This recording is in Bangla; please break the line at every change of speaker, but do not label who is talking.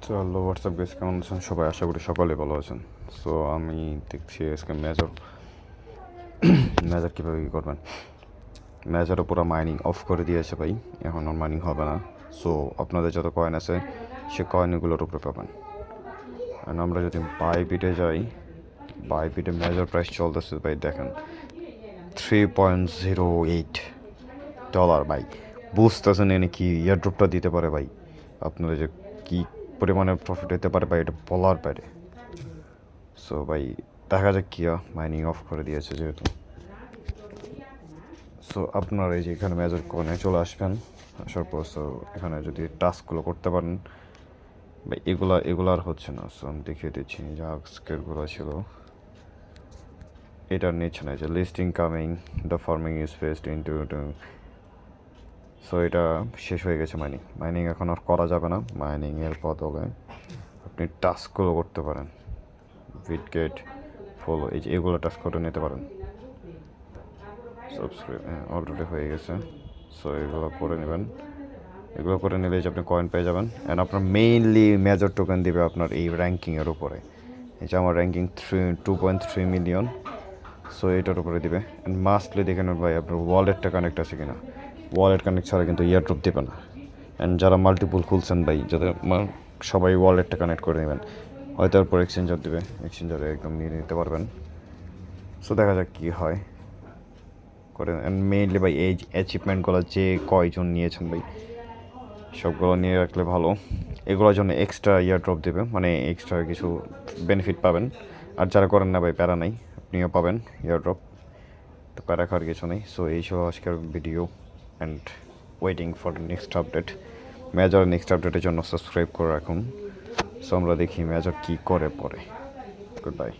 তো হ্যালো হোয়াটসঅ্যাপ গাইস, কেমন আছেন সবাই? আশা করি সকলে ভালো আছেন। সো আমি দেখছি আজকে মেজর মেজর কীভাবে কী করবেন। মেজরও পুরো মাইনিং অফ করে দিয়েছে ভাই, এখন আর মাইনিং হবে না। সো আপনাদের যত কয়েন আছে সে কয়েনগুলোর উপরে পাবেন। আর আমরা যদি বাইবিটে যাই, বাইবিটে মেজর প্রাইস চলতেছে ভাই, দেখেন $3.08 ভাই। বুঝতেছেন এনে কি এয়ারড্রপটা দিতে পারে ভাই, আপনাদের যে কী পরিমাণে প্রফিট হতে পারে ভাই, এটা বলার বাইরে। সো ভাই দেখা যাক কী মাইনিং অফ করে দিয়েছে যেহেতু। সো আপনারা এই যে এখানে মেজর কোণে চলে আসবেন, আসার পর সো এখানে যদি টাস্কগুলো করতে পারেন ভাই, এগুলো আর হচ্ছে না। সো আমি দেখিয়ে দিচ্ছি যা আজকেরগুলো ছিল, এটা নিচ্ছে না যে listing coming, the farming is faced into. So এটা শেষ হয়ে গেছে মাইনিং এখন আর করা যাবে না। মাইনিংয়ের বদলে আপনি টাস্কগুলো করতে পারেন, বিটগেট ফলো, এই যে এগুলো টাস্ক করে নিতে পারেন। সাবস্ক্রাইব অলরেডি হয়ে গেছে। সো এগুলো করে নেবেন, এগুলো করে নিলে যে আপনি কয়েন পেয়ে যাবেন। অ্যান্ড আপনার মেইনলি মেজর টোকেন দেবে আপনার এই র্যাঙ্কিংয়ের উপরে। এই যে আমার র্যাঙ্কিং 2.3 মিলিয়ন। সো এটার উপরে দিবে। অ্যান্ড মাস্টলি দেখে নেবেন ভাই আপনার ওয়ালেটটা কানেক্ট আছে কিনা। ওয়ালেট কানেক্ট ছাড়া কিন্তু ইয়ারড্রপ দেবে না। অ্যান্ড যারা মাল্টিপুল খুলছেন ভাই, যাদের সবাই ওয়ালেটটা কানেক্ট করে নেবেন, হয়তো তারপর এক্সচেঞ্জার দেবে, এক্সচেঞ্জারে একদম নিয়ে নিতে পারবেন। সো দেখা যাক কী হয় করেন। অ্যান্ড মেইনলি ভাই এই অ্যাচিভমেন্টগুলো যে কয়জন নিয়েছেন ভাই, সবগুলো নিয়ে রাখলে ভালো। এগুলোর জন্য এক্সট্রা ইয়ারড্রপ দেবে, মানে এক্সট্রা কিছু বেনিফিট পাবেন। আর যারা করেন না ভাই, প্যারা নাই, আপনিও পাবেন ইয়ারড্রপ, তো প্যারা খাওয়ার কিছু নেই। সো এই ছিল আজকের video, and waiting for next update. Major next আপডেটের জন্য সাবস্ক্রাইব করে রাখুন। সো আমরা দেখি মেজর কী করে পরে। Good bye.